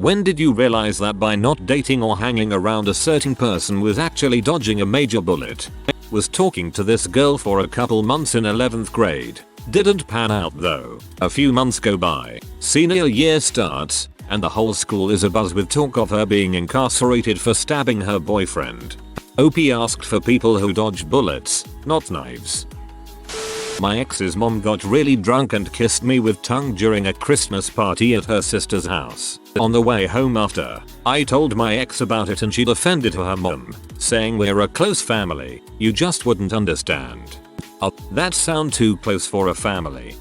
When did you realize that by not dating or hanging around a certain person was actually dodging a major bullet? Was talking to this girl for a couple months in 11th grade. Didn't pan out though. A few months go by, senior year starts, and the whole school is abuzz with talk of her being incarcerated for stabbing her boyfriend. OP asked for people who dodge bullets, not knives. My ex's mom got really drunk and kissed me with tongue during a Christmas party at her sister's house. On the way home after, I told my ex about it and she defended her mom, saying we're a close family, you just wouldn't understand. Oh, that sound too close for a family.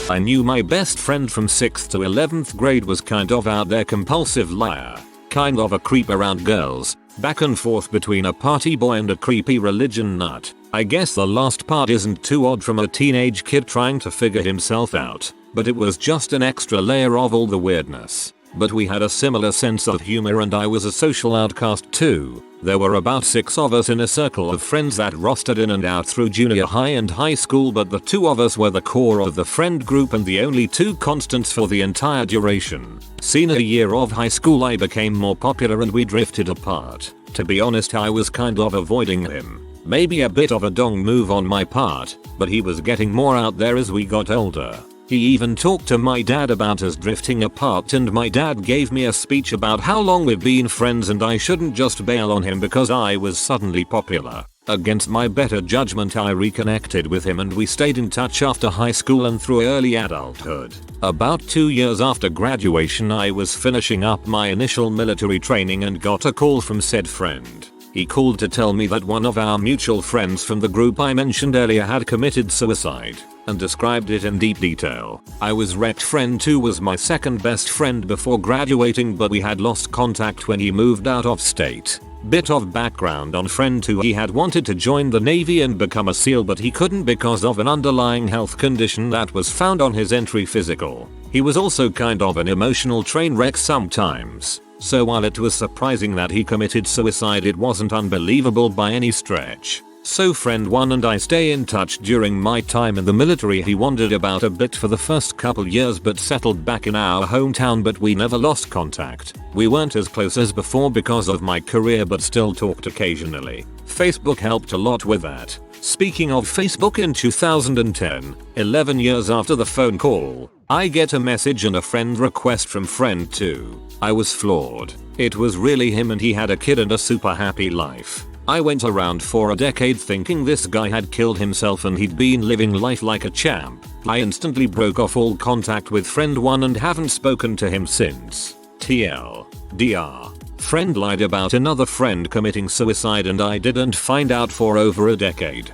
I knew my best friend from 6th to 11th grade was kind of out there, compulsive liar, kind of a creep around girls, back and forth between a party boy and a creepy religion nut. I guess the last part isn't too odd from a teenage kid trying to figure himself out, but it was just an extra layer of all the weirdness. But we had a similar sense of humor and I was a social outcast too. There were about 6 of us in a circle of friends that rostered in and out through junior high and high school, but the 2 of us were the core of the friend group and the only 2 constants for the entire duration. Senior year of high school I became more popular and we drifted apart. To be honest, I was kind of avoiding him. Maybe a bit of a dong move on my part, but he was getting more out there as we got older. He even talked to my dad about us drifting apart and my dad gave me a speech about how long we've been friends and I shouldn't just bail on him because I was suddenly popular. Against my better judgment I reconnected with him and we stayed in touch after high school and through early adulthood. About 2 years after graduation I was finishing up my initial military training and got a call from said friend. He called to tell me that one of our mutual friends from the group I mentioned earlier had committed suicide, and described it in deep detail. I was wrecked. Friend 2 was my second best friend before graduating, but we had lost contact when he moved out of state. Bit of background on friend 2: he had wanted to join the Navy and become a SEAL, but he couldn't because of an underlying health condition that was found on his entry physical. He was also kind of an emotional train wreck sometimes. So while it was surprising that he committed suicide, it wasn't unbelievable by any stretch. So friend 1 and I stay in touch during my time in the military. He wandered about a bit for the first couple years but settled back in our hometown, but we never lost contact. We weren't as close as before because of my career but still talked occasionally. Facebook helped a lot with that. Speaking of Facebook, in 2010, 11 years after the phone call, I get a message and a friend request from friend 2. I was floored. It was really him and he had a kid and a super happy life. I went around for a decade thinking this guy had killed himself and he'd been living life like a champ. I instantly broke off all contact with friend 1 and haven't spoken to him since. TLDR. Friend lied about another friend committing suicide and I didn't find out for over a decade.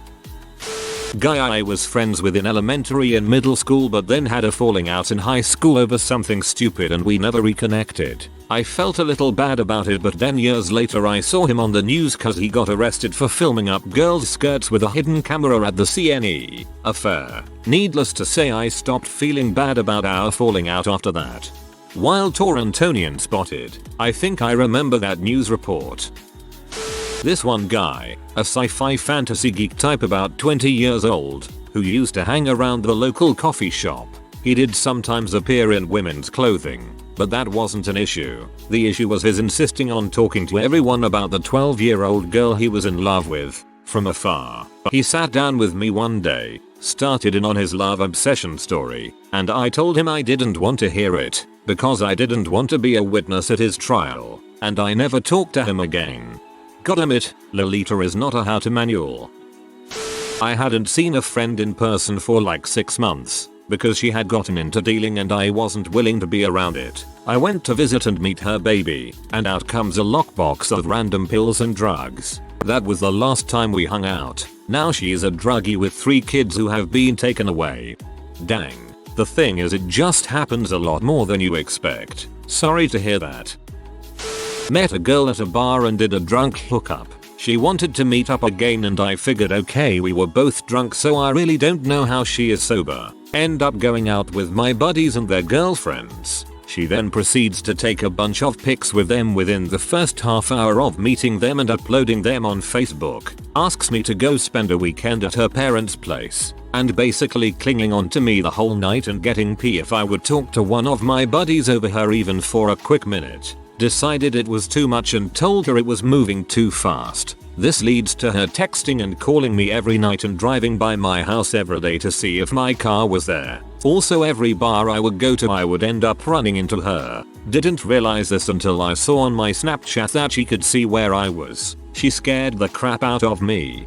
Guy I was friends with in elementary and middle school but then had a falling out in high school over something stupid and we never reconnected. I felt a little bad about it, but then years later I saw him on the news cause he got arrested for filming up girls' skirts with a hidden camera at the CNE affair. Needless to say I stopped feeling bad about our falling out after that. While Torrentonian spotted, I think I remember that news report. This one guy, a sci-fi fantasy geek type about 20 years old, who used to hang around the local coffee shop. He did sometimes appear in women's clothing, but that wasn't an issue. The issue was his insisting on talking to everyone about the 12-year-old girl he was in love with, from afar. He sat down with me one day, started in on his love obsession story, and I told him I didn't want to hear it, because I didn't want to be a witness at his trial, and I never talked to him again. Goddammit, Lolita is not a how-to manual. I hadn't seen a friend in person for like 6 months, because she had gotten into dealing and I wasn't willing to be around it. I went to visit and meet her baby, and out comes a lockbox of random pills and drugs. That was the last time we hung out. Now she's a druggie with 3 kids who have been taken away. Dang. The thing is, it just happens a lot more than you expect. Sorry to hear that. Met a girl at a bar and did a drunk hookup. She wanted to meet up again and I figured okay, we were both drunk so I really don't know how she is sober. End up going out with my buddies and their girlfriends. She then proceeds to take a bunch of pics with them within the first half hour of meeting them and uploading them on Facebook. asks me to go spend a weekend at her parents' place, and basically clinging on to me the whole night and getting pee if I would talk to one of my buddies over her even for a quick minute. Decided it was too much and told her it was moving too fast. This leads to her texting and calling me every night and driving by my house every day to see if my car was there. Also, every bar I would go to I would end up running into her. Didn't realize this until I saw on my Snapchat that she could see where I was. She scared the crap out of me.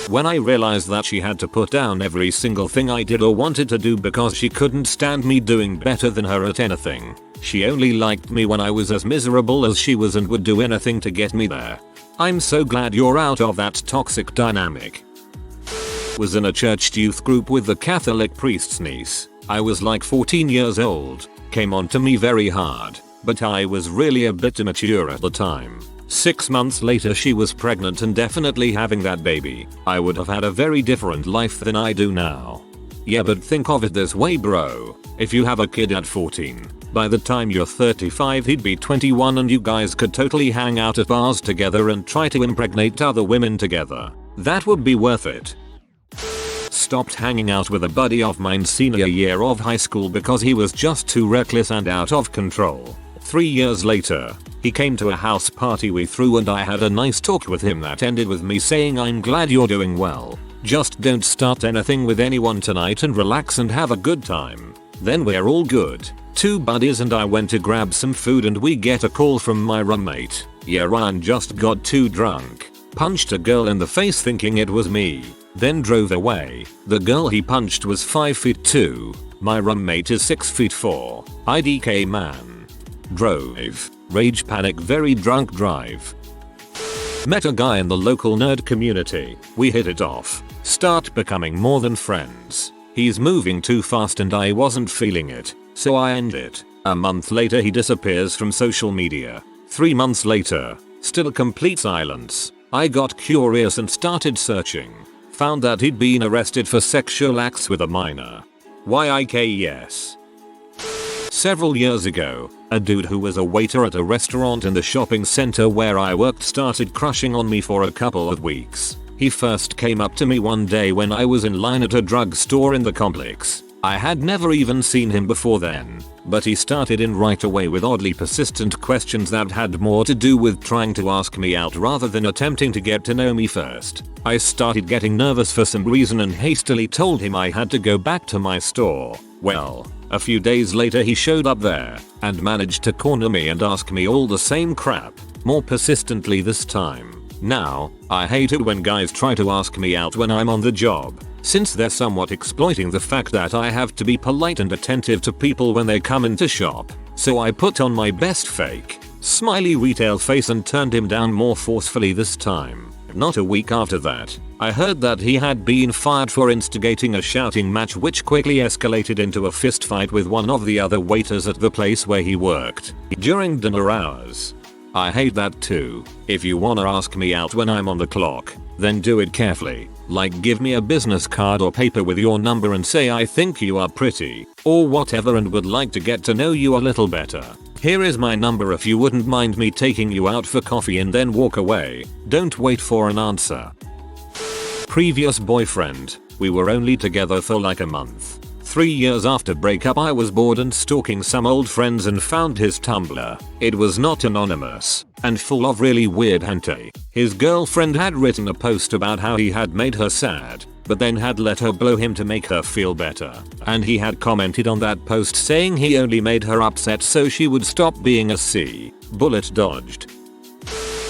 When I realized that she had to put down every single thing I did or wanted to do because she couldn't stand me doing better than her at anything. She only liked me when I was as miserable as she was and would do anything to get me there. I'm so glad you're out of that toxic dynamic. Was in a church youth group with the Catholic priest's niece. I was like 14 years old. Came on to me very hard, but I was really a bit immature at the time. 6 months later she was pregnant and definitely having that baby. I would have had a very different life than I do now. Yeah, but think of it this way, bro. If you have a kid at 14, by the time you're 35 he'd be 21 and you guys could totally hang out at bars together and try to impregnate other women together. That would be worth it. Stopped hanging out with a buddy of mine senior year of high school because he was just too reckless and out of control. 3 years later, he came to a house party we threw and I had a nice talk with him that ended with me saying, "I'm glad you're doing well. Just don't start anything with anyone tonight and relax and have a good time." Then we're all good. 2 buddies and I went to grab some food and we get a call from my roommate. Yeah, Ryan just got too drunk. Punched a girl in the face thinking it was me. Then drove away. The girl he punched was 5'2". My roommate is 6'4". IDK man. Drove. Rage panic very drunk drive. Met a guy in the local nerd community. We hit it off. Start becoming more than friends. He's moving too fast and I wasn't feeling it, so I end it. A month later he disappears from social media. 3 months later, still complete silence. I got curious and started searching. Found that he'd been arrested for sexual acts with a minor. Yes. Several years ago, a dude who was a waiter at a restaurant in the shopping center where I worked started crushing on me for a couple of weeks. He first came up to me one day when I was in line at a drugstore in the complex. I had never even seen him before then, but he started in right away with oddly persistent questions that had more to do with trying to ask me out rather than attempting to get to know me first. I started getting nervous for some reason and hastily told him I had to go back to my store. Well, a few days later he showed up there and managed to corner me and ask me all the same crap, more persistently this time. Now, I hate it when guys try to ask me out when I'm on the job, since they're somewhat exploiting the fact that I have to be polite and attentive to people when they come into shop. So I put on my best fake, smiley retail face and turned him down more forcefully this time. Not a week after that, I heard that he had been fired for instigating a shouting match which quickly escalated into a fist fight with one of the other waiters at the place where he worked during dinner hours. I hate that too. If you wanna ask me out when I'm on the clock, then do it carefully. Like give me a business card or paper with your number and say I think you are pretty, or whatever and would like to get to know you a little better. Here is my number if you wouldn't mind me taking you out for coffee and then walk away. Don't wait for an answer. Previous boyfriend. We were only together for like a month. 3 years after breakup I was bored and stalking some old friends and found his Tumblr. It was not anonymous, and full of really weird hentai. His girlfriend had written a post about how he had made her sad, but then had let her blow him to make her feel better. And he had commented on that post saying he only made her upset so she would stop being a C. Bullet dodged.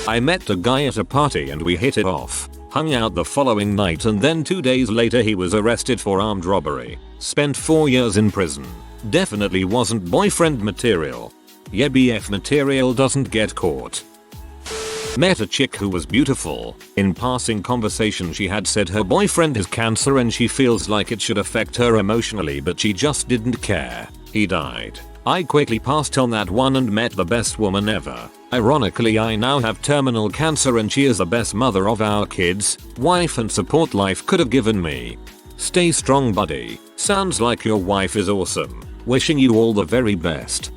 I met a guy at a party and we hit it off. Hung out the following night and then 2 days later he was arrested for armed robbery. Spent 4 years in prison. Definitely wasn't boyfriend material. Yeah, BF material doesn't get caught. Met a chick who was beautiful. In passing conversation she had said her boyfriend has cancer and she feels like it should affect her emotionally but she just didn't care. He died. I quickly passed on that one and met the best woman ever. Ironically I now have terminal cancer and she is the best mother of our kids, wife and support life could have given me. Stay strong buddy. Sounds like your wife is awesome. Wishing you all the very best.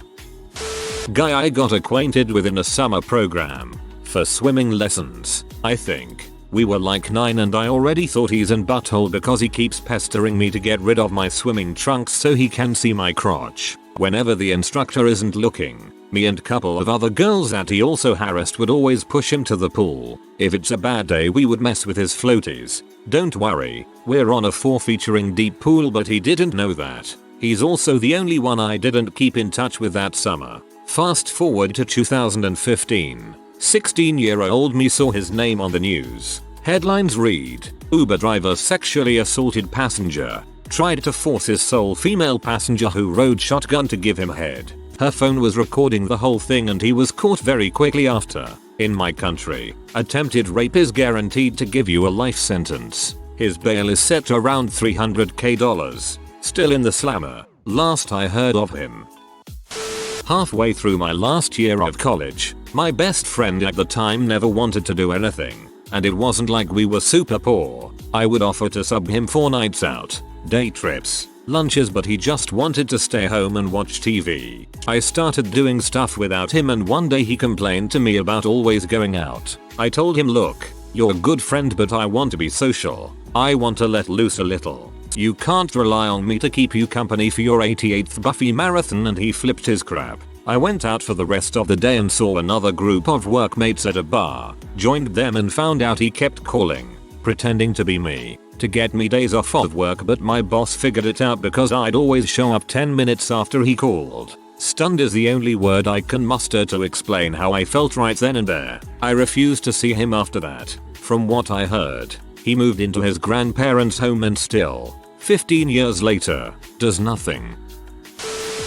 Guy I got acquainted with in a summer program. For swimming lessons, I think. We were like 9 and I already thought he's in butthole because he keeps pestering me to get rid of my swimming trunks so he can see my crotch. Whenever the instructor isn't looking, me and couple of other girls that he also harassed would always push him to the pool. If it's a bad day we would mess with his floaties. Don't worry, we're on a 4 featuring deep pool but he didn't know that. He's also the only one I didn't keep in touch with that summer. Fast forward to 2015. 16-year-old me saw his name on the news. Headlines read, Uber driver sexually assaulted passenger. Tried to force his sole female passenger who rode shotgun to give him head. Her phone was recording the whole thing and he was caught very quickly after. In my country, attempted rape is guaranteed to give you a life sentence. His bail is set around $300k. Still in the slammer, last I heard of him. Halfway through my last year of college, my best friend at the time never wanted to do anything. And it wasn't like we were super poor. I would offer to sub him for nights out, day trips, lunches but he just wanted to stay home and watch TV. I started doing stuff without him and one day he complained to me about always going out. I told him, look, you're a good friend but I want to be social. I want to let loose a little. You can't rely on me to keep you company for your 88th Buffy marathon, and he flipped his crap. I went out for the rest of the day and saw another group of workmates at a bar, joined them and found out he kept calling, pretending to be me, to get me days off of work, but my boss figured it out because I'd always show up 10 minutes after he called. Stunned is the only word I can muster to explain how I felt right then and there. I refused to see him after that. From what I heard, he moved into his grandparents' home and still, 15 years later, does nothing.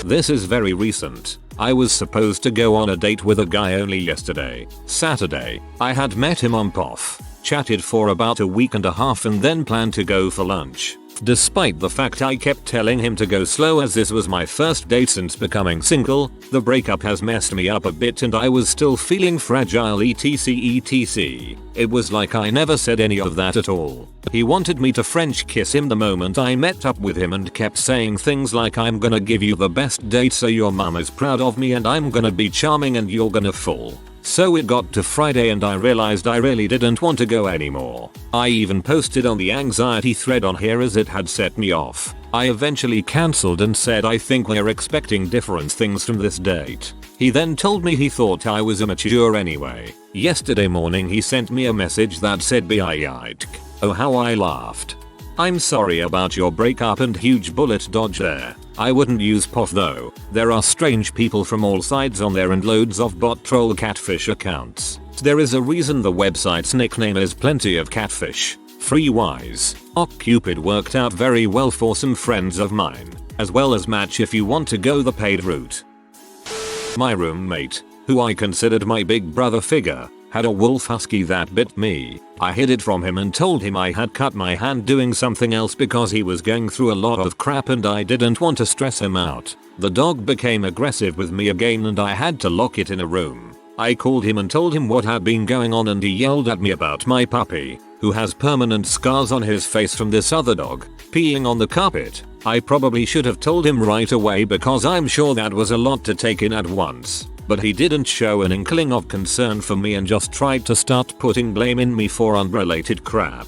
This is very recent. I was supposed to go on a date with a guy only yesterday, Saturday. I had met him on POF, chatted for about a week and a half and then planned to go for lunch. Despite the fact I kept telling him to go slow as this was my first date since becoming single, the breakup has messed me up a bit and I was still feeling fragile etc. It was like I never said any of that at all. He wanted me to French kiss him the moment I met up with him and kept saying things like, I'm gonna give you the best date so your mom is proud of me and I'm gonna be charming and you're gonna fall. So it got to Friday and I realized I really didn't want to go anymore. I even posted on the anxiety thread on here as it had set me off. I eventually cancelled and said I think we're expecting different things from this date. He then told me he thought I was immature anyway. Yesterday morning he sent me a message that said "Biayitk." Oh how I laughed. I'm sorry about your breakup and huge bullet dodge there. I wouldn't use POF though. There are strange people from all sides on there and loads of bot troll catfish accounts. There is a reason the website's nickname is Plenty of Catfish. Free-wise, OkCupid worked out very well for some friends of mine, as well as Match if you want to go the paid route. My roommate, who I considered my big brother figure, had a wolf husky that bit me. I hid it from him and told him I had cut my hand doing something else because he was going through a lot of crap and I didn't want to stress him out. The dog became aggressive with me again and I had to lock it in a room. I called him and told him what had been going on and he yelled at me about my puppy, who has permanent scars on his face from this other dog, peeing on the carpet. I probably should have told him right away because I'm sure that was a lot to take in at once. But he didn't show an inkling of concern for me and just tried to start putting blame in me for unrelated crap.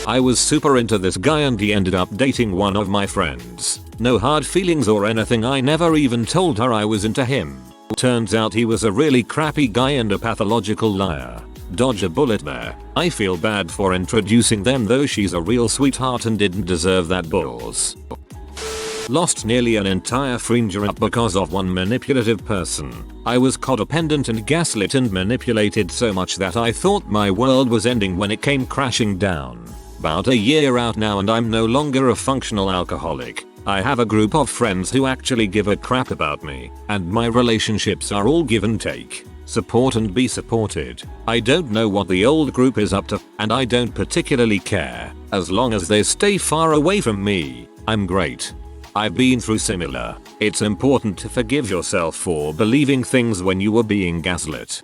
I was super into this guy and he ended up dating one of my friends. No hard feelings or anything, I never even told her I was into him. Turns out he was a really crappy guy and a pathological liar. Dodge a bullet there. I feel bad for introducing them though, she's a real sweetheart and didn't deserve that balls. Lost nearly an entire friendship because of one manipulative person. I was codependent and gaslit and manipulated so much that I thought my world was ending when it came crashing down. About a year out now and I'm no longer a functional alcoholic. I have a group of friends who actually give a crap about me, and my relationships are all give and take. Support and be supported. I don't know what the old group is up to, and I don't particularly care. As long as they stay far away from me, I'm great. I've been through similar. It's important to forgive yourself for believing things when you were being gaslit.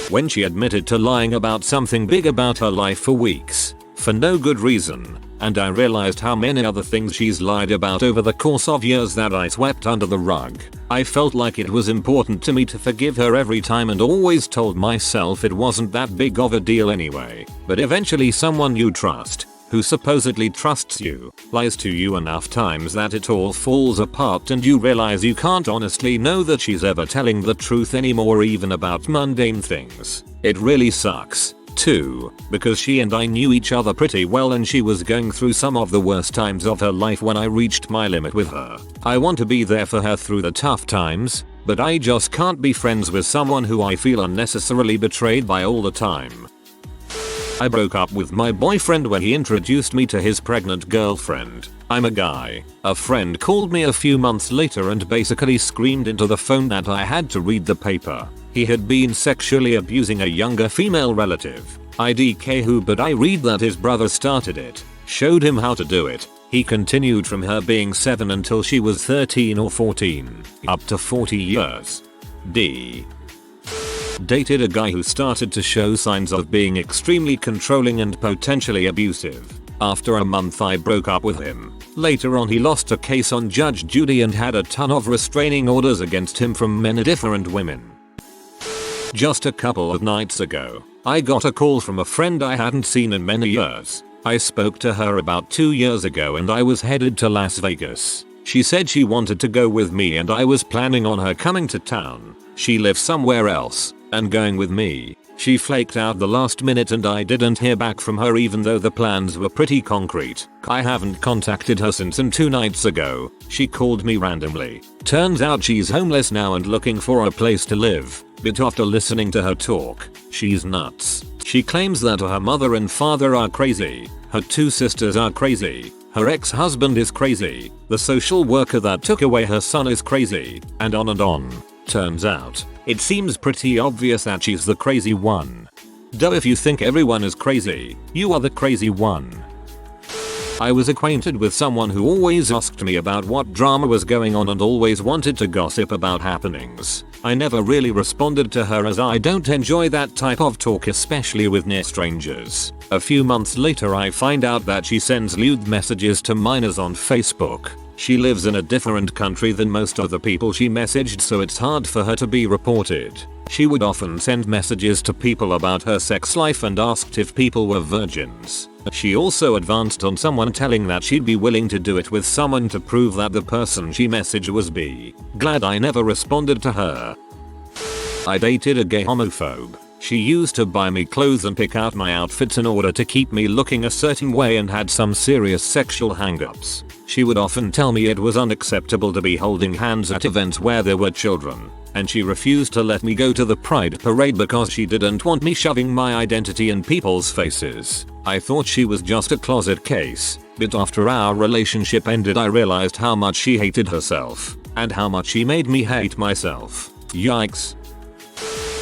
When she admitted to lying about something big about her life for weeks, for no good reason, And I realized how many other things she's lied about over the course of years that I swept under the rug. I felt like it was important to me to forgive her every time and always told myself it wasn't that big of a deal anyway. But eventually someone you trust, who supposedly trusts you, lies to you enough times that it all falls apart and you realize you can't honestly know that she's ever telling the truth anymore, even about mundane things. It really sucks, too, because she and I knew each other pretty well and she was going through some of the worst times of her life when I reached my limit with her. I want to be there for her through the tough times, but I just can't be friends with someone who I feel unnecessarily betrayed by all the time. I broke up with my boyfriend when he introduced me to his pregnant girlfriend. I'm a guy. A friend called me a few months later and basically screamed into the phone that I had to read the paper. He had been sexually abusing a younger female relative. IDK who, but I read that his brother started it, showed him how to do it. He continued from her being 7 until she was 13 or 14. Up to 40 years. D. Dated a guy who started to show signs of being extremely controlling and potentially abusive. After a month I broke up with him. Later on he lost a case on Judge Judy and had a ton of restraining orders against him from many different women. Just a couple of nights ago, I got a call from a friend I hadn't seen in many years. I spoke to her about 2 years ago and I was headed to Las Vegas. She said she wanted to go with me and I was planning on her coming to town. She lives somewhere else and going with me. She flaked out the last minute and I didn't hear back from her even though the plans were pretty concrete. I haven't contacted her since, and 2 nights ago, she called me randomly. Turns out she's homeless now and looking for a place to live. But after listening to her talk, she's nuts. She claims that her mother and father are crazy, her 2 sisters are crazy, her ex-husband is crazy, the social worker that took away her son is crazy, and on and on. Turns out, it seems pretty obvious that she's the crazy one. Duh, if you think everyone is crazy, you are the crazy one. I was acquainted with someone who always asked me about what drama was going on and always wanted to gossip about happenings. I never really responded to her as I don't enjoy that type of talk, especially with near strangers. A few months later I find out that she sends lewd messages to minors on Facebook. She lives in a different country than most of the people she messaged, so it's hard for her to be reported. She would often send messages to people about her sex life and asked if people were virgins. She also advanced on someone telling that she'd be willing to do it with someone to prove that the person she messaged was bi. Glad I never responded to her. I dated a gay homophobe. She used to buy me clothes and pick out my outfits in order to keep me looking a certain way and had some serious sexual hang-ups. She would often tell me it was unacceptable to be holding hands at events where there were children, and she refused to let me go to the Pride Parade because she didn't want me shoving my identity in people's faces. I thought she was just a closet case, but after our relationship ended I realized how much she hated herself, and how much she made me hate myself. Yikes.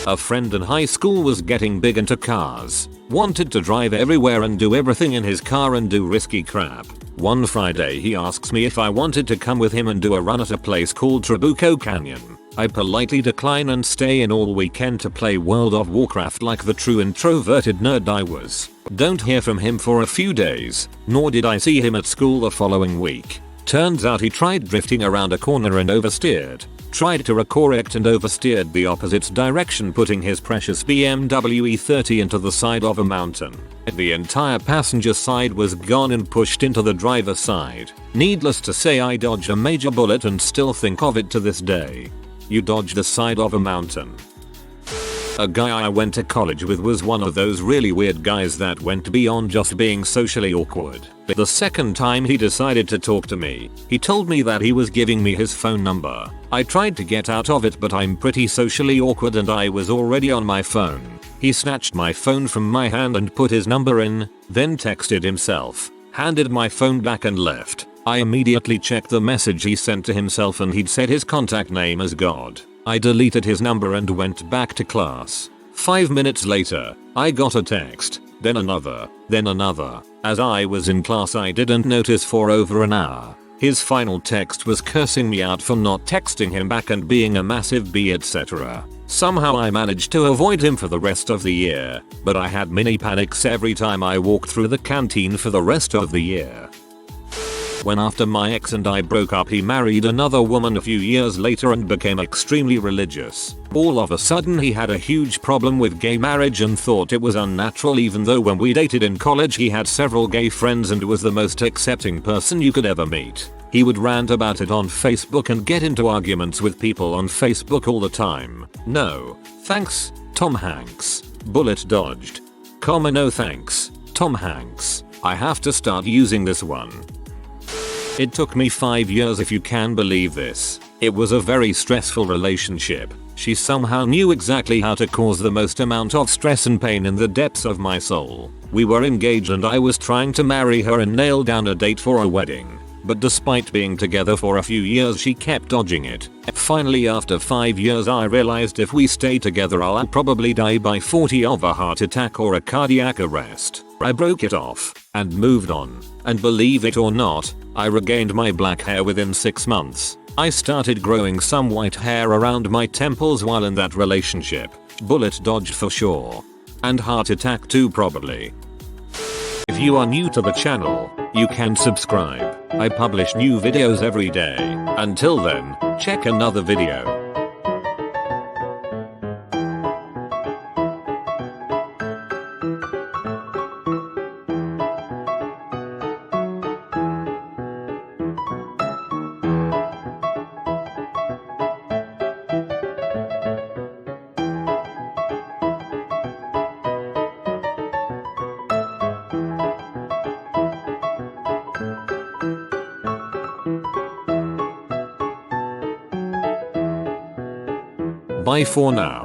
A friend in high school was getting big into cars, wanted to drive everywhere and do everything in his car and do risky crap. One Friday he asks me if I wanted to come with him and do a run at a place called Trabuco Canyon. I politely decline and stay in all weekend to play World of Warcraft like the true introverted nerd I was. Don't hear from him for a few days, nor did I see him at school the following week. Turns out he tried drifting around a corner and oversteered. Tried to recorrect and oversteered the opposite direction, putting his precious BMW E30 into the side of a mountain. The entire passenger side was gone and pushed into the driver's side. Needless to say I dodged a major bullet and still think of it to this day. You dodged the side of a mountain. A guy I went to college with was one of those really weird guys that went beyond just being socially awkward. The second time he decided to talk to me, he told me that he was giving me his phone number. I tried to get out of it, but I'm pretty socially awkward and I was already on my phone. He snatched my phone from my hand and put his number in, then texted himself, handed my phone back and left. I immediately checked the message he sent to himself and he'd set his contact name as God. I deleted his number and went back to class. 5 minutes later, I got a text, then another, then another. As I was in class I didn't notice for over an hour. His final text was cursing me out for not texting him back and being a massive B, etc. Somehow I managed to avoid him for the rest of the year, but I had mini panics every time I walked through the canteen for the rest of the year. When after my ex and I broke up, he married another woman a few years later and became extremely religious. All of a sudden he had a huge problem with gay marriage and thought it was unnatural, even though when we dated in college he had several gay friends and was the most accepting person you could ever meet. He would rant about it on Facebook and get into arguments with people on Facebook all the time. No, thanks, Tom Hanks. Bullet dodged. Comma no thanks, Tom Hanks. I have to start using this one. It took me 5 years, if you can believe this. It was a very stressful relationship. She somehow knew exactly how to cause the most amount of stress and pain in the depths of my soul. We were engaged and I was trying to marry her and nail down a date for a wedding. But despite being together for a few years, she kept dodging it. Finally, after 5 years, I realized if we stay together I'll probably die by 40 of a heart attack or a cardiac arrest. I broke it off and moved on. And believe it or not, I regained my black hair within 6 months. I started growing some white hair around my temples while in that relationship. Bullet dodged for sure. And heart attack too, probably. If you are new to the channel, you can subscribe. I publish new videos every day. Until then, check another video. Bye for now.